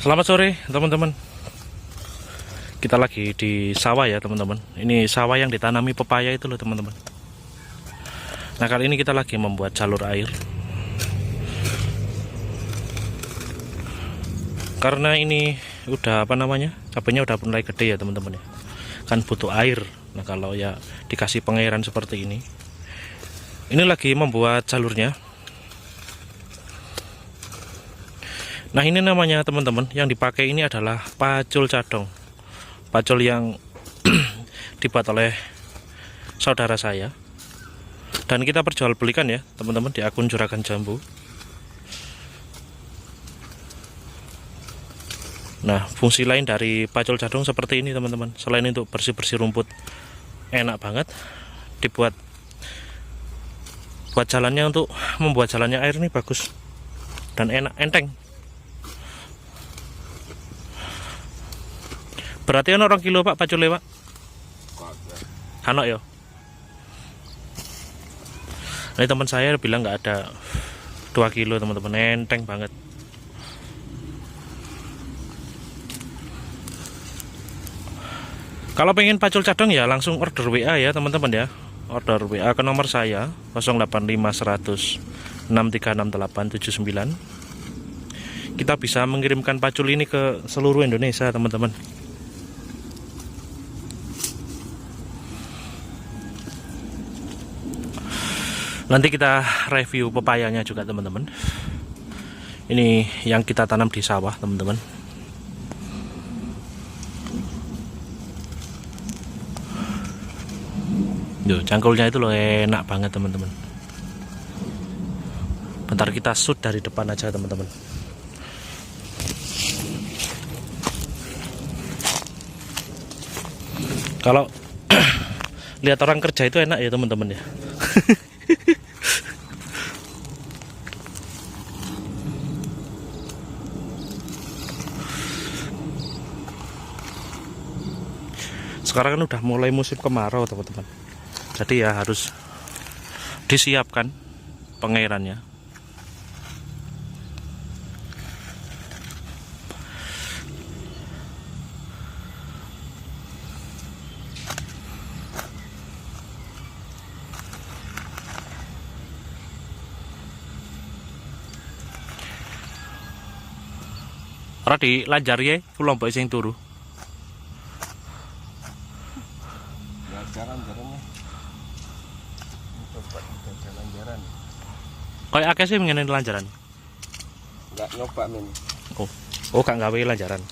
Selamat sore teman-teman. Kita lagi di sawah ya teman-teman. Ini sawah yang ditanami pepaya itu loh teman-teman. Nah kali ini kita lagi membuat jalur air. Karena ini udah cabenya udah mulai gede ya teman-teman ya. Kan butuh air. Nah kalau ya dikasih pengairan seperti ini lagi membuat jalurnya. Nah ini namanya teman-teman, yang dipakai ini adalah pacul cadong. Pacul yang dibuat oleh saudara saya. Dan kita perjualbelikan ya teman-teman di akun Juragan Jambu. Nah fungsi lain dari pacul cadong seperti ini teman-teman. Selain untuk bersih-bersih rumput, enak banget. Buat jalannya, untuk membuat jalannya air ini bagus. Dan enak, enteng. Berarti ono 2 kilo Pak pacule Pak? Ano ya. Ini teman saya bilang nggak ada 2 kilo teman-teman, enteng banget. Kalau pengen pacul cadong ya langsung order WA ya teman-teman ya. Order WA ke nomor saya 085 100 6368879. Kita bisa mengirimkan pacul ini ke seluruh Indonesia teman-teman. Nanti kita review pepayanya juga teman-teman. Ini yang kita tanam di sawah teman-teman. Yo, cangkulnya itu loh enak banget teman-teman. Bentar kita shoot dari depan aja teman-teman. Kalau lihat orang kerja itu enak ya teman-teman ya. Sekarang kan udah mulai musim kemarau teman-teman. Jadi ya harus disiapkan pengairannya. Ora dilanjar ya, kula mbok sing turu. Jalan-jalannya coba jalan-jalan. Kayak akeh sih mengenai lanjaran. Enggak nyoba men. Oh gak gawe lanjaran.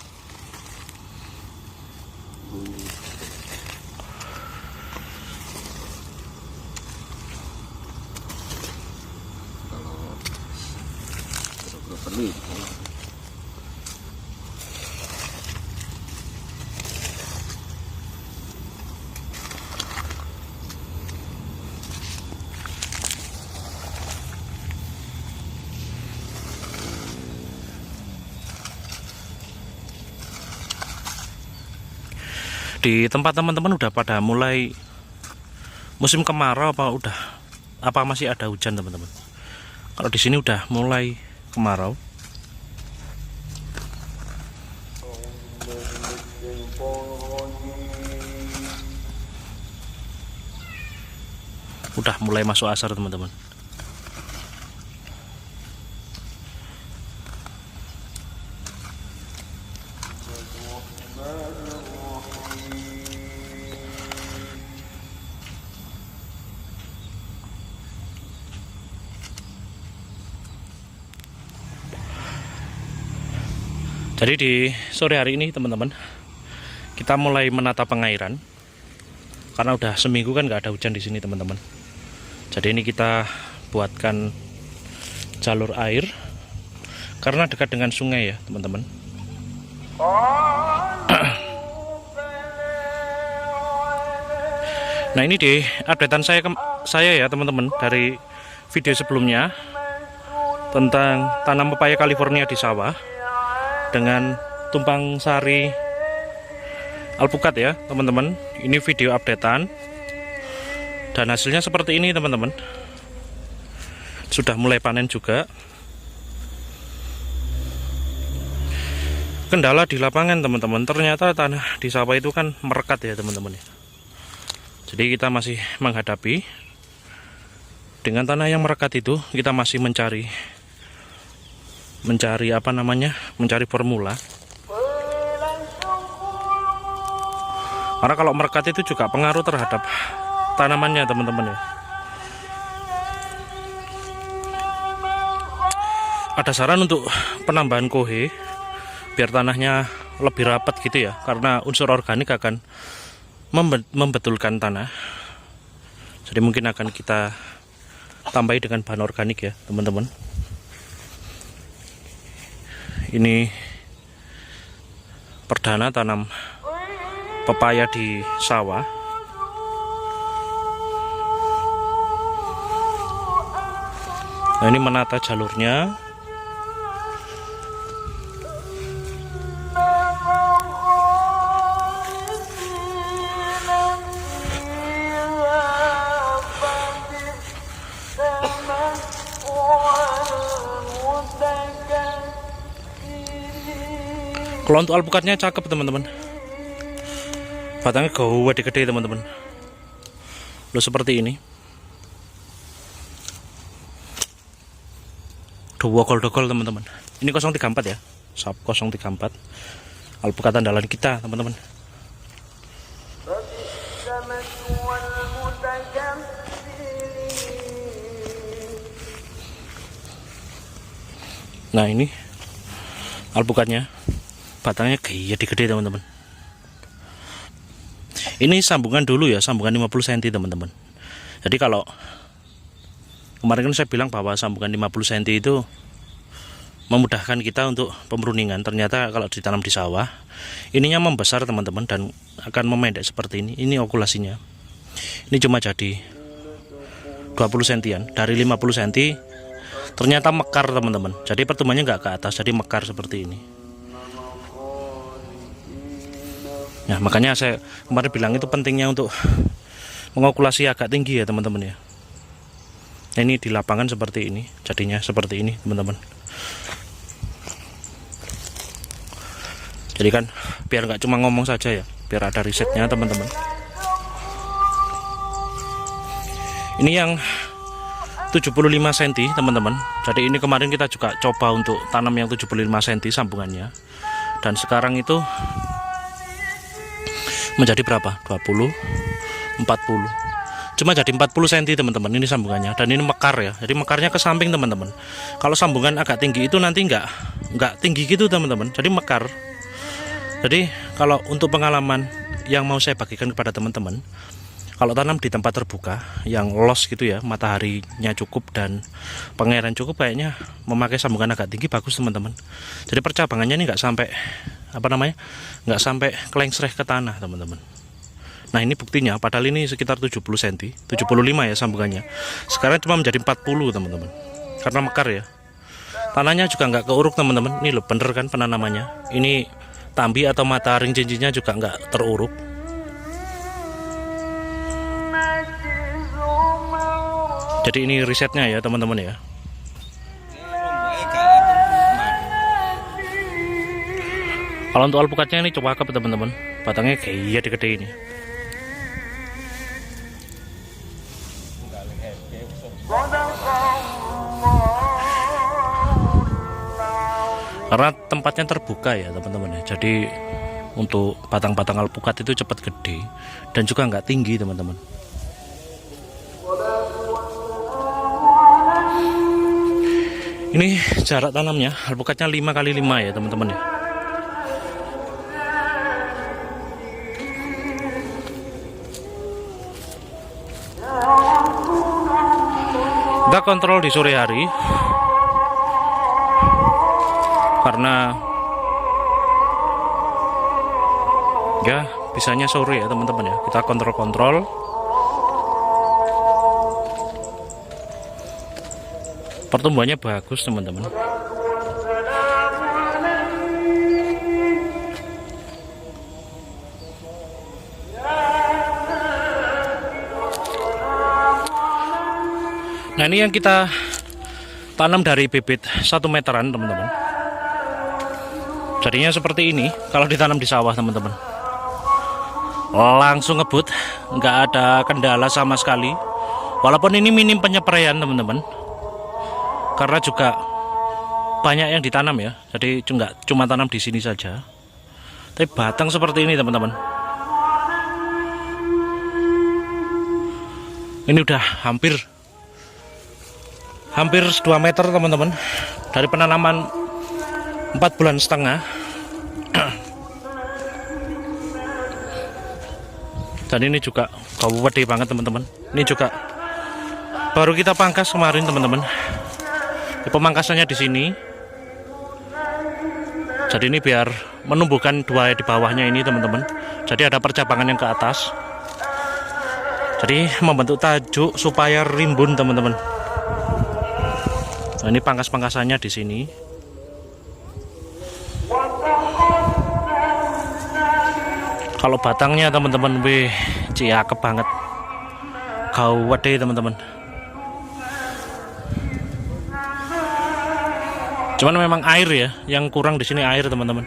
Kalau perlu. Di tempat teman-teman udah pada mulai musim kemarau apa masih ada hujan teman-teman? Kalau di sini udah mulai kemarau. Udah mulai masuk asar teman-teman. Jadi di sore hari ini teman-teman, kita mulai menata pengairan. Karena udah seminggu kan nggak ada hujan di sini teman-teman. Jadi ini kita buatkan jalur air karena dekat dengan sungai ya teman-teman. Nah ini di updatean saya ya teman-teman dari video sebelumnya tentang tanam pepaya California di sawah dengan tumpang sari alpukat ya teman-teman. Ini video updatean dan hasilnya seperti ini teman-teman. Sudah mulai panen juga. kendala di lapangan teman-teman, ternyata tanah di sawah itu kan merekat ya teman-teman ya. Jadi kita masih menghadapi dengan tanah yang merekat itu, kita masih mencari mencari formula. Karena kalau merekat itu juga pengaruh terhadap tanamannya teman-teman ya. Ada saran untuk penambahan kohe biar tanahnya lebih rapat gitu ya, karena unsur organik akan membetulkan tanah. Jadi mungkin akan kita tambahi dengan bahan organik ya teman-teman. Ini perdana tanam pepaya di sawah. Nah, ini menata jalurnya. Kalau untuk alpukatnya cakep teman-teman. Batangnya gede-gede teman-teman. Loh seperti ini. Dogol-dogol teman-teman. Ini 034 ya. Sap 034. Alpukat andalan kita teman-teman. Nah ini alpukatnya, batangnya gede teman-teman. Ini sambungan dulu ya, sambungan 50 cm teman-teman. Jadi kalau kemarin kan saya bilang bahwa sambungan 50 cm itu memudahkan kita untuk pemruningan. Ternyata kalau ditanam di sawah, ininya membesar teman-teman dan akan memendek seperti ini. Ini okulasinya. Ini cuma jadi 20 cm dari 50 cm. Ternyata mekar teman-teman. Jadi pertumbuhannya nggak ke atas, jadi mekar seperti ini. Nah makanya saya kemarin bilang itu pentingnya untuk mengokulasi agak tinggi ya teman-teman ya. Nah, ini di lapangan seperti ini, jadinya seperti ini teman-teman. Jadi kan biar nggak cuma ngomong saja ya, biar ada risetnya teman-teman. Ini yang 75 cm teman-teman. Jadi ini kemarin kita juga coba untuk tanam yang 75 cm sambungannya. Dan sekarang itu menjadi berapa? 20, 40. Cuma jadi 40 cm teman-teman ini sambungannya. Dan ini mekar ya. Jadi mekarnya ke samping teman-teman. Kalau sambungan agak tinggi itu nanti nggak tinggi gitu teman-teman. Jadi mekar. Jadi kalau untuk pengalaman yang mau saya bagikan kepada teman-teman, kalau tanam di tempat terbuka yang los gitu ya, mataharinya cukup dan pengairan cukup, kayaknya memakai sambungan agak tinggi bagus teman-teman. Jadi percabangannya ini nggak sampai nggak sampai kelengsreh ke tanah teman-teman. Nah ini buktinya, padahal ini sekitar 70 cm, 75 ya sambungannya. Sekarang cuma menjadi 40 teman-teman, karena mekar ya. Tanahnya juga nggak keuruk teman-teman. Ini loh bener kan penanamannya. Ini tambi atau mata ring cincinnya juga nggak teruruk. Jadi ini risetnya ya teman-teman ya. Kalau untuk alpukatnya ini coba cakep teman-teman. Batangnya kayak gede ini. Karena tempatnya terbuka ya teman-teman ya. Jadi untuk batang-batang alpukat itu cepat gede dan juga nggak tinggi teman-teman. Ini jarak tanamnya, alpukatnya 5x5 ya teman-teman ya. Kita kontrol di sore hari karena ya bisanya sore ya teman-teman ya. Kita kontrol pertumbuhannya bagus teman-teman. Nah ini yang kita tanam dari bibit 1 meteran teman-teman. Jadinya seperti ini kalau ditanam di sawah teman-teman. Langsung ngebut, nggak ada kendala sama sekali. Walaupun ini minim penyepraian teman-teman, karena juga banyak yang ditanam ya. Jadi nggak cuma tanam di sini saja. Tapi batang seperti ini teman-teman. Ini udah hampir 2 meter teman-teman. Dari penanaman 4,5 bulan. Dan ini juga gede banget teman-teman. Ini juga baru kita pangkas kemarin teman-teman. Pemangkasannya di sini. Jadi ini biar menumbuhkan 2 di bawahnya ini teman-teman. Jadi ada percabangan yang ke atas. Jadi membentuk tajuk supaya rimbun teman-teman. Nah, ini pangkas-pangkasannya di sini. Kalau batangnya teman-teman, wih, cakep banget. Gawat teman-teman. Cuman memang air ya, yang kurang di sini air teman-teman.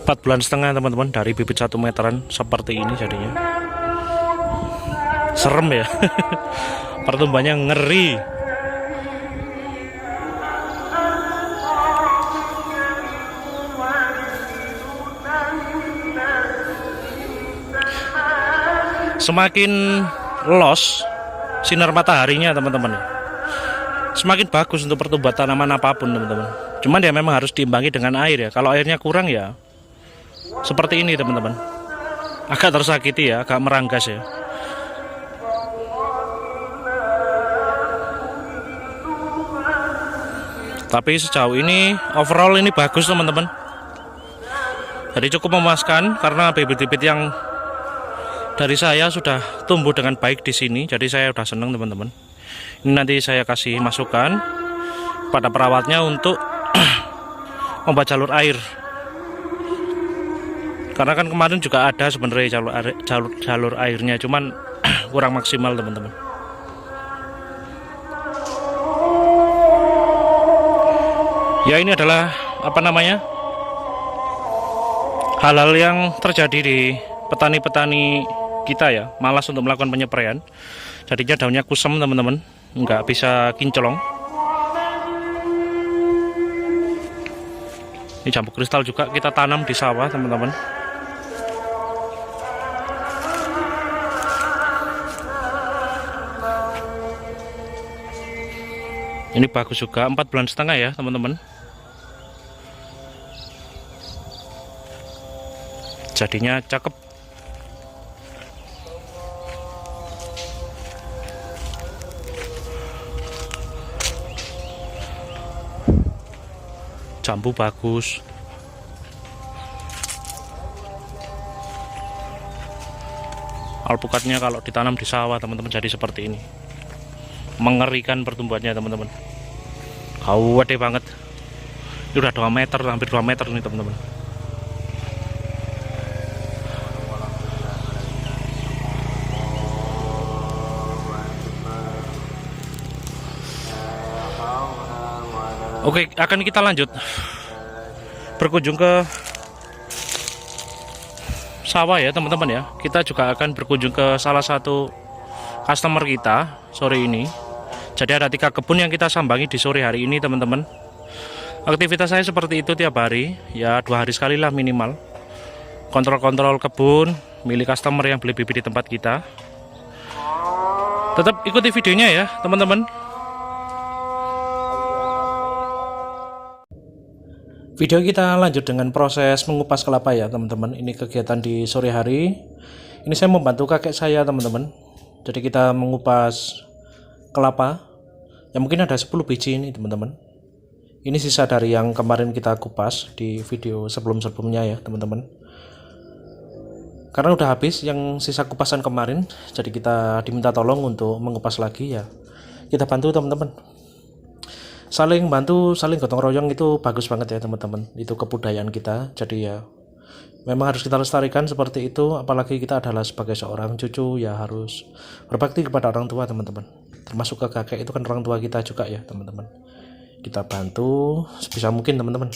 Empat bulan setengah teman-teman, dari bibit 1 meteran seperti ini jadinya. Serem ya. Pertumbuhannya ngeri. Semakin los sinar mataharinya teman-teman, semakin bagus untuk pertumbuhan tanaman apapun teman-teman. Cuman dia memang harus diimbangi dengan air ya. Kalau airnya kurang ya seperti ini teman-teman, agak tersakiti ya, agak meranggas ya. Tapi sejauh ini overall ini bagus teman-teman. Jadi cukup memuaskan karena bibit-bibit yang dari saya sudah tumbuh dengan baik di sini. Jadi saya udah seneng teman-teman. Ini nanti saya kasih masukan pada perawatnya untuk membuat jalur air. Karena kan kemarin juga ada sebenarnya jalur airnya, cuman kurang maksimal teman-teman. Ya ini adalah hal-hal yang terjadi di petani-petani kita ya, malas untuk melakukan penyepraian. Jadinya daunnya kusam teman-teman, nggak bisa kinclong. Ini jambu kristal juga kita tanam di sawah teman-teman. Ini bagus juga, 4,5 bulan ya teman-teman. Jadinya cakep. Jambu bagus. Alpukatnya kalau ditanam di sawah teman-teman jadi seperti ini. Mengerikan pertumbuhannya teman-teman. Gede banget. Ini udah 2 meter, hampir 2 meter nih teman-teman. Oke, akan kita lanjut berkunjung ke sawah ya teman-teman ya. Kita juga akan berkunjung ke salah satu customer kita sore ini. Jadi ada 3 kebun yang kita sambangi di sore hari ini teman-teman. Aktivitas saya seperti itu tiap hari, ya 2 hari sekali lah minimal. Kontrol-kontrol kebun milik customer yang beli bibit di tempat kita. Tetap ikuti videonya ya teman-teman. Video kita lanjut dengan proses mengupas kelapa ya teman-teman. Ini kegiatan di sore hari. Ini saya membantu kakek saya teman-teman. Jadi kita mengupas kelapa. Ya mungkin ada 10 biji ini teman-teman. Ini sisa dari yang kemarin kita kupas di video sebelum-sebelumnya ya teman-teman. Karena udah habis yang sisa kupasan kemarin, jadi kita diminta tolong untuk mengupas lagi ya. Kita bantu teman-teman. Saling bantu, saling gotong royong itu bagus banget ya teman-teman. Itu kebudayaan kita. Jadi ya memang harus kita lestarikan seperti itu. Apalagi kita adalah sebagai seorang cucu ya harus berbakti kepada orang tua teman-teman. termasuk ke kakek itu kan orang tua kita juga ya teman-teman. Kita bantu sebisa mungkin teman-teman.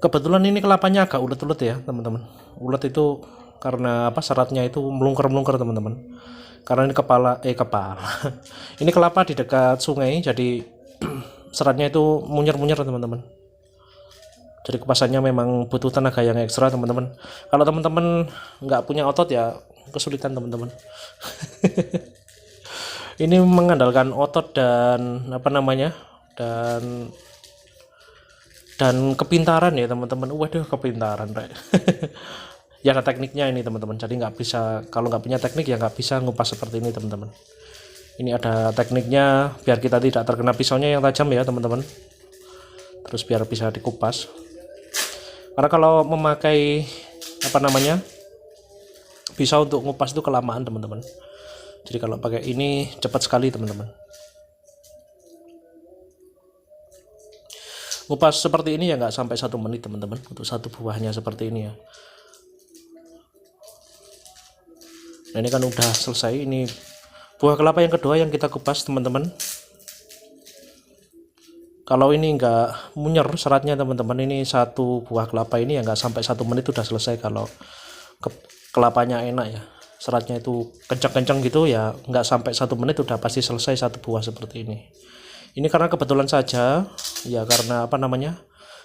Kebetulan ini kelapanya agak ulet-ulet ya teman-teman. Ulet itu karena apa, seratnya itu melungker-melungker teman-teman. Karena ini kepala ini kelapa di dekat sungai, jadi seratnya itu munyer-munyer teman-teman. Jadi kupasannya memang butuh tenaga yang ekstra teman-teman. Kalau teman-teman nggak punya otot ya kesulitan teman-teman. Ini mengandalkan otot dan apa namanya, dan kepintaran ya teman-teman. Waduh, kepintaran Rek. Ya ada tekniknya ini teman-teman. Jadi nggak bisa, kalau nggak punya teknik ya nggak bisa ngupas seperti ini teman-teman. Ini ada tekniknya biar kita tidak terkena pisaunya yang tajam ya teman-teman. Terus biar bisa dikupas. Karena kalau memakai apa namanya, pisau untuk ngupas itu kelamaan teman-teman. Jadi kalau pakai ini cepat sekali teman-teman. Ngupas seperti ini ya nggak sampai 1 menit teman-teman untuk satu buahnya seperti ini ya. Nah ini kan udah selesai. Ini buah kelapa yang kedua yang kita kupas teman-teman. Kalau ini nggak munyer seratnya teman-teman, ini satu buah kelapa ini ya nggak sampai 1 menit udah selesai. Kalau kelapanya enak ya, seratnya itu kencang-kencang gitu ya, nggak sampai 1 menit udah pasti selesai satu buah seperti ini. Ini karena kebetulan saja ya, karena apa namanya,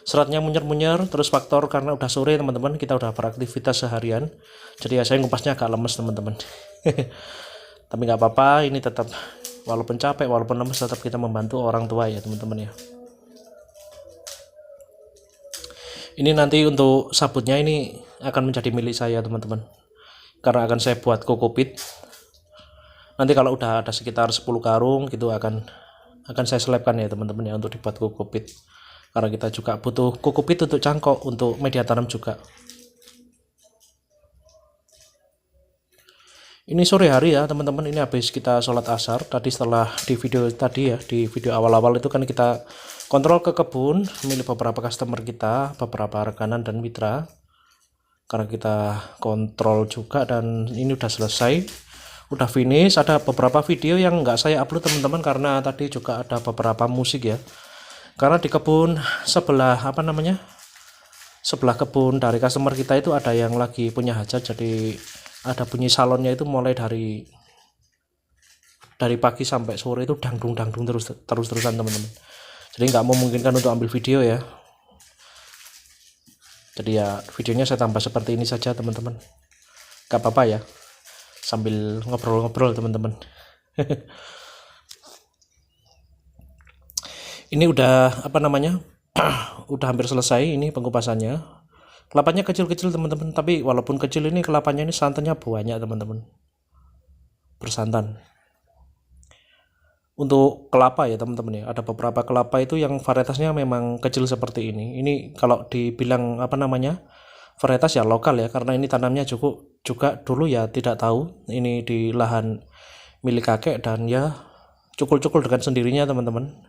seratnya munyer-munyer, terus faktor karena udah sore teman-teman, kita udah beraktivitas seharian, jadi ya saya ngupasnya agak lemes teman-teman. Tapi nggak apa-apa, ini tetap walaupun capek, walaupun lemes, tetap kita membantu orang tua ya teman-teman ya. Ini nanti untuk sabutnya ini akan menjadi milik saya teman-teman, karena akan saya buat kokopit. Nanti kalau udah ada sekitar 10 karung gitu akan saya selipkan ya teman-teman ya, untuk dibuat kokopit. Karena kita juga butuh kokopit untuk cangkok, untuk media tanam juga. Ini sore hari ya teman-teman, ini habis kita sholat asar tadi. Setelah di video tadi ya, di video awal-awal itu kan kita kontrol ke kebun milik beberapa customer kita, beberapa rekanan dan mitra, karena kita kontrol juga. Dan ini udah selesai, udah finish. Ada beberapa video yang nggak saya upload teman-teman, karena tadi juga ada beberapa musik ya, karena di kebun sebelah apa namanya, sebelah kebun dari customer kita itu ada yang lagi punya hajat, jadi ada bunyi salonnya itu mulai dari pagi sampai sore itu dangdung terus-terusan teman-teman. Jadi nggak memungkinkan untuk ambil video ya. Jadi ya videonya saya tambah seperti ini saja teman-teman. Gak apa-apa ya, sambil ngobrol-ngobrol teman-teman. Ini udah apa namanya, udah hampir selesai ini pengupasannya. Kelapanya kecil-kecil teman-teman, tapi walaupun kecil ini kelapanya ini santannya banyak teman-teman, bersantan. Untuk kelapa ya teman-teman ya, ada beberapa kelapa itu yang varietasnya memang kecil seperti ini. Ini kalau dibilang apa namanya, varietas ya lokal ya, karena ini tanamnya juga dulu ya tidak tahu, ini di lahan milik kakek, dan ya cukul-cukul dengan sendirinya teman-teman.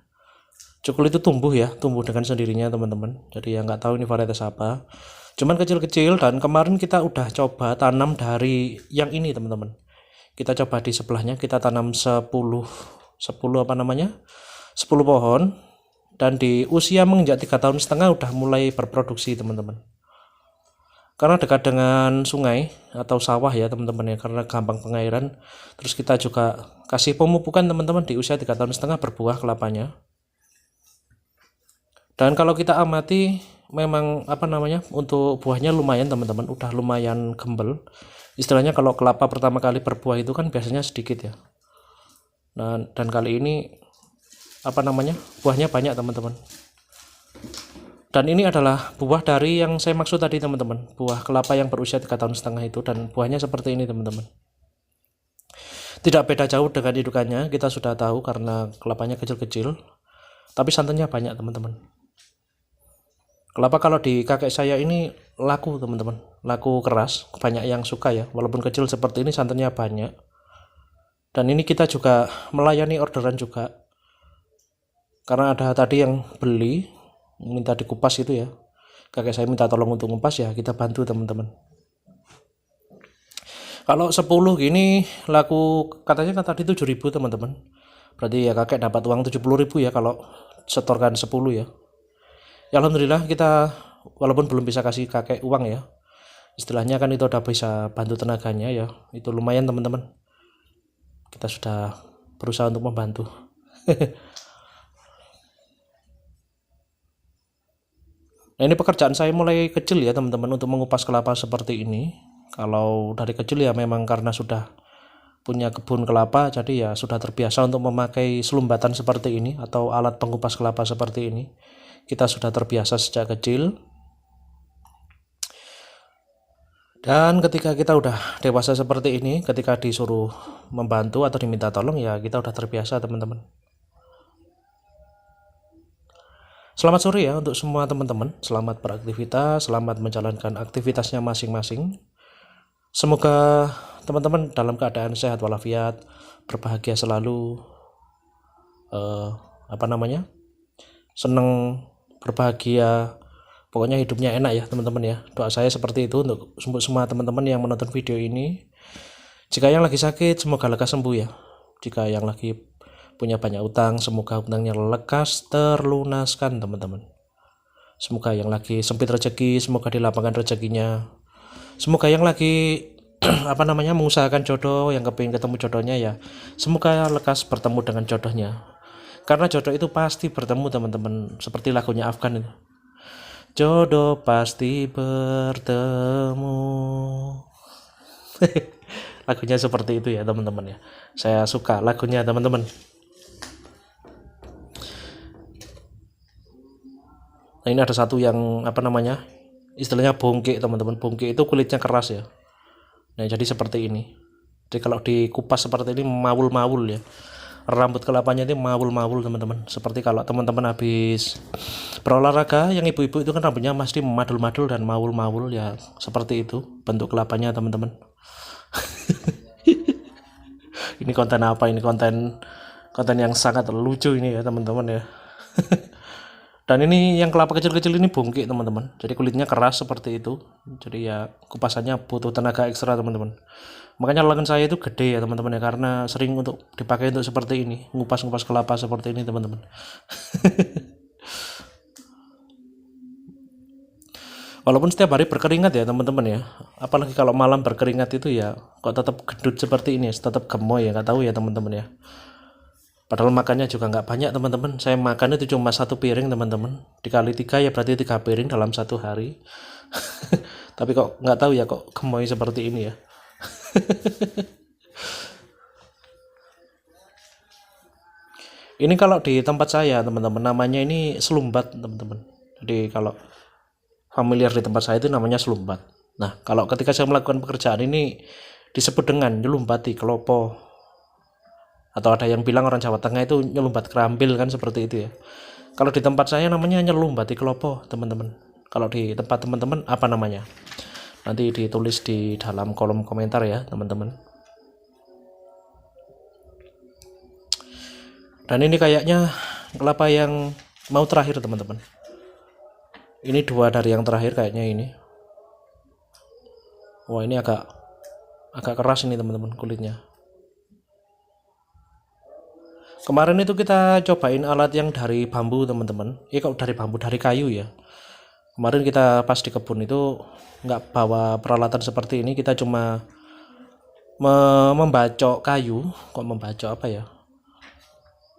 Cukul itu tumbuh dengan sendirinya teman-teman, jadi ya nggak tahu ini varietas apa, cuman kecil-kecil. Dan kemarin kita udah coba tanam dari yang ini teman-teman, kita coba di sebelahnya, kita tanam 10 pohon, dan di usia menginjak 3,5 tahun udah mulai berproduksi teman-teman. Karena dekat dengan sungai atau sawah ya teman-teman ya, karena gampang pengairan. Terus kita juga kasih pemupukan teman-teman, di usia 3,5 tahun berbuah kelapanya. Dan kalau kita amati memang apa namanya, untuk buahnya lumayan teman-teman, udah lumayan gembel. Istilahnya kalau kelapa pertama kali berbuah itu kan biasanya sedikit ya. Nah, dan kali ini apa namanya, buahnya banyak teman-teman. Dan ini adalah buah dari yang saya maksud tadi teman-teman, buah kelapa yang berusia 3,5 tahun itu, dan buahnya seperti ini teman-teman. Tidak beda jauh dengan indukannya, kita sudah tahu karena kelapanya kecil-kecil, tapi santannya banyak teman-teman. Kelapa kalau di kakek saya ini laku teman-teman, laku keras, banyak yang suka ya, walaupun kecil seperti ini santannya banyak. Dan ini kita juga melayani orderan juga, karena ada tadi yang beli minta dikupas itu ya, kakek saya minta tolong untuk ngupas ya, kita bantu teman-teman. Kalau 10 gini laku katanya kan tadi 7.000 teman-teman. Berarti ya kakek dapat uang 70.000 ya kalau setorkan 10 ya. Ya alhamdulillah kita walaupun belum bisa kasih kakek uang ya. Istilahnya kan itu udah bisa bantu tenaganya ya. Itu lumayan teman-teman. Kita sudah berusaha untuk membantu. Nah ini pekerjaan saya mulai kecil ya teman-teman untuk mengupas kelapa seperti ini. Kalau dari kecil ya memang karena sudah punya kebun kelapa jadi ya sudah terbiasa untuk memakai selumbatan seperti ini atau alat pengupas kelapa seperti ini. Kita sudah terbiasa sejak kecil. Dan ketika kita udah dewasa seperti ini, ketika disuruh membantu atau diminta tolong ya kita udah terbiasa teman-teman. Selamat sore ya untuk semua teman-teman. Selamat beraktivitas, selamat menjalankan aktivitasnya masing-masing. Semoga teman-teman dalam keadaan sehat walafiat, berbahagia selalu, seneng, berbahagia, pokoknya hidupnya enak ya teman-teman ya. Doa saya seperti itu untuk semua teman-teman yang menonton video ini. Jika yang lagi sakit semoga lekas sembuh ya. Jika yang lagi punya banyak utang semoga utangnya lekas terlunaskan teman-teman. Semoga yang lagi sempit rezeki semoga dilapangkan rezekinya. Semoga yang lagi mengusahakan jodoh, yang kepingin ketemu jodohnya ya semoga lekas bertemu dengan jodohnya. Karena jodoh itu pasti bertemu teman-teman, seperti lagunya Afgan itu. Jodoh pasti bertemu. Lagunya seperti itu ya teman-teman ya. Saya suka lagunya teman-teman. Nah ini ada satu yang istilahnya bongke teman-teman. Bongke itu kulitnya keras ya. Nah jadi seperti ini. Jadi kalau dikupas seperti ini mawul-mawul ya. Rambut kelapanya ini mawul-mawul teman-teman. Seperti kalau teman-teman habis berolahraga yang ibu-ibu itu kan rambutnya pasti madul-madul dan mawul-mawul ya. Seperti itu bentuk kelapanya teman-teman. Ini konten apa? Ini konten yang sangat lucu ini ya teman-teman ya. Dan ini yang kelapa kecil-kecil ini bongkik teman-teman. Jadi kulitnya keras seperti itu. Jadi ya kupasannya butuh tenaga ekstra teman-teman. Makanya lengan saya itu gede ya teman-teman ya, karena sering untuk dipakai untuk seperti ini, ngupas-ngupas kelapa seperti ini teman-teman. Walaupun setiap hari berkeringat ya teman-teman ya. Apalagi kalau malam berkeringat itu ya kok tetap gendut seperti ini, tetap gemoy ya, nggak tahu ya teman-teman ya. Padahal makannya juga nggak banyak teman-teman. Saya makan itu cuma 1 piring teman-teman. Dikali 3 ya berarti 3 piring dalam 1 hari. Tapi kok nggak tahu ya kok gemoy seperti ini ya. Ini kalau di tempat saya teman-teman namanya ini selumbat teman-teman. Jadi kalau familiar di tempat saya itu namanya selumbat. Nah kalau ketika saya melakukan pekerjaan ini disebut dengan nyelumbati kelopo. Atau ada yang bilang orang Jawa Tengah itu nyelumbat kerambil kan seperti itu ya. Kalau di tempat saya namanya nyelumbati kelopo teman-teman. Kalau di tempat teman-teman apa namanya? Nanti ditulis di dalam kolom komentar ya teman-teman. Dan ini kayaknya kelapa yang mau terakhir teman-teman. Ini 2 dari yang terakhir kayaknya ini. Wah ini agak keras ini teman-teman kulitnya. Kemarin itu kita cobain alat yang dari bambu teman-teman. Kok dari bambu, dari kayu ya. Kemarin kita pas di kebun itu nggak bawa peralatan seperti ini, kita cuma membacok kayu. Kok membacok apa ya?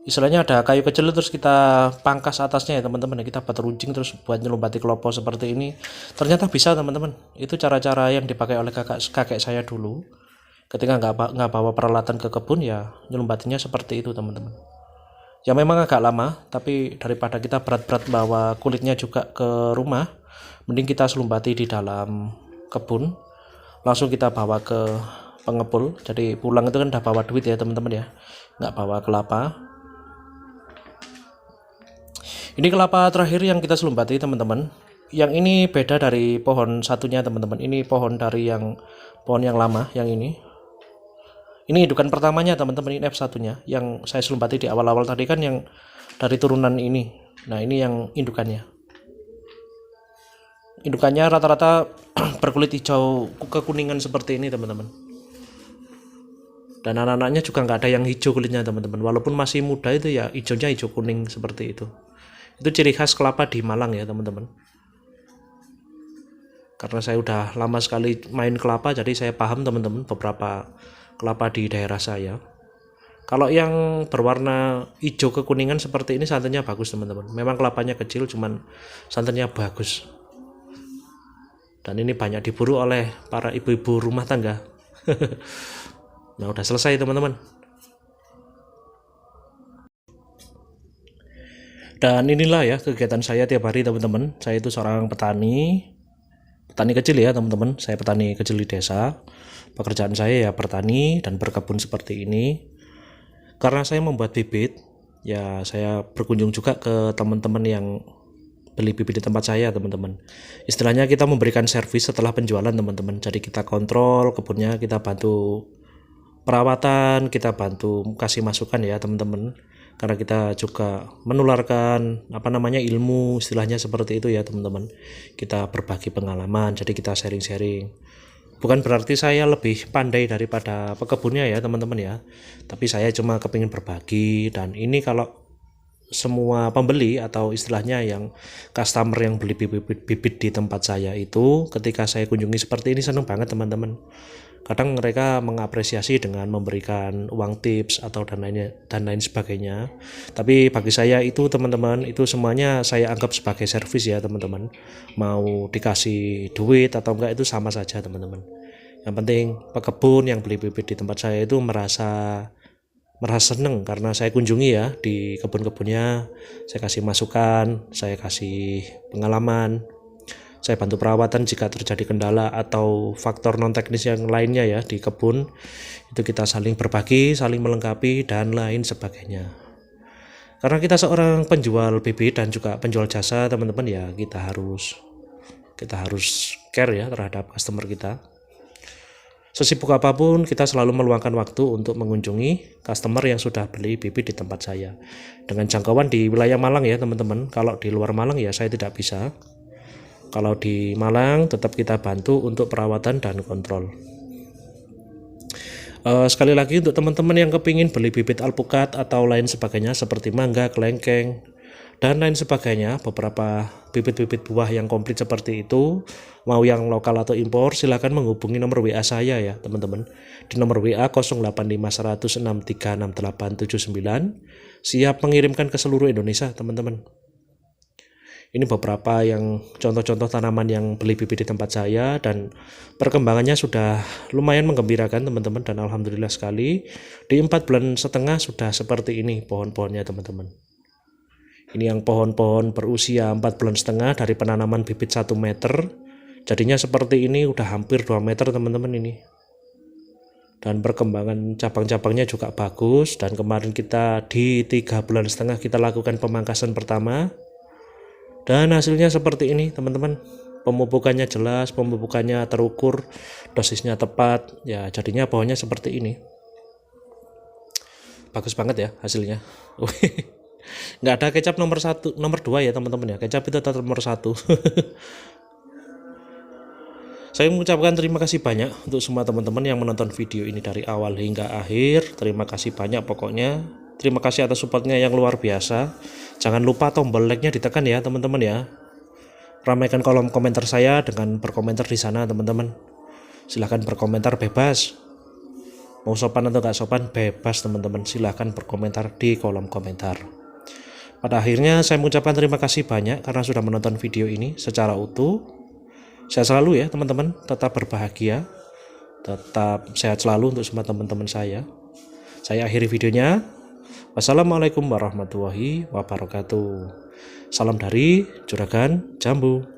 Istilahnya ada kayu kecil terus kita pangkas atasnya ya teman-teman. Kita buat runcing terus buat nyelumbati kelopo seperti ini. Ternyata bisa teman-teman. Itu cara-cara yang dipakai oleh kakek saya dulu. Ketika nggak bawa peralatan ke kebun ya nyelumbatinya seperti itu teman-teman. Ya memang agak lama, tapi daripada kita berat-berat bawa kulitnya juga ke rumah, mending kita selumbati di dalam kebun, langsung kita bawa ke pengepul. Jadi pulang itu kan udah bawa duit ya teman-teman ya, nggak bawa kelapa. Ini kelapa terakhir yang kita selumbati teman-teman. Yang ini beda dari pohon satunya teman-teman. Ini pohon yang lama yang ini. Ini indukan pertamanya teman-teman, ini F1-nya yang saya selumbati di awal-awal tadi kan yang dari turunan ini. Nah ini yang indukannya. Indukannya rata-rata berkulit hijau kekuningan seperti ini teman-teman. Dan anak-anaknya juga nggak ada yang hijau kulitnya teman-teman. Walaupun masih muda itu ya hijaunya hijau kuning seperti itu. Itu ciri khas kelapa di Malang ya teman-teman. Karena saya udah lama sekali main kelapa, jadi saya paham teman-teman beberapa kelapa di daerah saya. Kalau yang berwarna hijau kekuningan seperti ini santannya bagus teman-teman. Memang kelapanya kecil, cuman santannya bagus. Dan ini banyak diburu oleh para ibu-ibu rumah tangga. Nah, udah selesai teman-teman. Dan inilah ya kegiatan saya tiap hari teman-teman. Saya itu seorang petani kecil ya teman-teman. Saya petani kecil di desa. Pekerjaan saya ya bertani dan berkebun seperti ini. Karena saya membuat bibit, ya saya berkunjung juga ke teman-teman yang beli bibit di tempat saya teman-teman. Istilahnya kita memberikan servis setelah penjualan teman-teman. Jadi kita kontrol kebunnya, kita bantu perawatan, kita bantu kasih masukan ya teman-teman. Karena kita juga menularkan ilmu, istilahnya seperti itu ya teman-teman. Kita berbagi pengalaman, jadi kita sharing-sharing. Bukan berarti saya lebih pandai daripada pekebunnya ya teman-teman ya. Tapi saya cuma kepingin berbagi, dan ini kalau semua pembeli atau istilahnya yang customer yang beli bibit di tempat saya itu, ketika saya kunjungi seperti ini senang banget teman-teman. Kadang mereka mengapresiasi dengan memberikan uang tips atau dan lain sebagainya. Tapi bagi saya itu teman-teman, itu semuanya saya anggap sebagai servis ya teman-teman. Mau dikasih duit atau enggak itu sama saja teman-teman. Yang penting pekebun yang beli bibit di tempat saya itu merasa senang karena saya kunjungi ya di kebun-kebunnya. Saya kasih masukan, saya kasih pengalaman. Saya bantu perawatan jika terjadi kendala atau faktor non teknis yang lainnya ya di kebun. Itu kita saling berbagi, saling melengkapi dan lain sebagainya. Karena kita seorang penjual bibit dan juga penjual jasa teman-teman ya, kita harus care ya terhadap customer kita. Sesibuk apapun kita selalu meluangkan waktu untuk mengunjungi customer yang sudah beli bibit di tempat saya. Dengan jangkauan di wilayah Malang ya teman-teman. Kalau di luar Malang ya saya tidak bisa. Kalau di Malang tetap kita bantu untuk perawatan dan kontrol. Sekali lagi untuk teman-teman yang kepingin beli bibit alpukat atau lain sebagainya seperti mangga, kelengkeng, dan lain sebagainya, beberapa bibit-bibit buah yang komplit seperti itu, mau yang lokal atau impor, silakan menghubungi nomor WA saya ya teman-teman. Di nomor WA 0851636879, siap mengirimkan ke seluruh Indonesia teman-teman. Ini beberapa yang contoh-contoh tanaman yang beli bibit di tempat saya, dan perkembangannya sudah lumayan menggembirakan teman-teman, dan alhamdulillah sekali di 4,5 bulan sudah seperti ini pohon-pohonnya teman-teman. Ini yang pohon-pohon berusia 4,5 bulan dari penanaman bibit 1 meter, jadinya seperti ini udah hampir 2 meter teman-teman ini. Dan perkembangan cabang-cabangnya juga bagus, dan kemarin kita di 3,5 bulan kita lakukan pemangkasan pertama. Dan hasilnya seperti ini teman-teman. Pemupukannya jelas, pemupukannya terukur, dosisnya tepat, ya jadinya pohonnya seperti ini. Bagus banget ya hasilnya. Nggak ada kecap nomor 2 ya teman-teman ya. Kecap itu tetap nomor 1. Saya mengucapkan terima kasih banyak untuk semua teman-teman yang menonton video ini dari awal hingga akhir. Terima kasih banyak pokoknya. Terima kasih atas supportnya yang luar biasa. Jangan lupa tombol like-nya ditekan ya teman-teman ya. Ramaikan kolom komentar saya dengan berkomentar di sana teman-teman. Silahkan berkomentar bebas. Mau sopan atau gak sopan bebas teman-teman. Silahkan berkomentar di kolom komentar. Pada akhirnya saya mengucapkan terima kasih banyak karena sudah menonton video ini secara utuh. Sehat selalu ya teman-teman. Tetap berbahagia. Tetap sehat selalu untuk semua teman-teman saya. Saya akhiri videonya. Wassalamualaikum warahmatullahi wabarakatuh. Salam dari Juragan Jambu.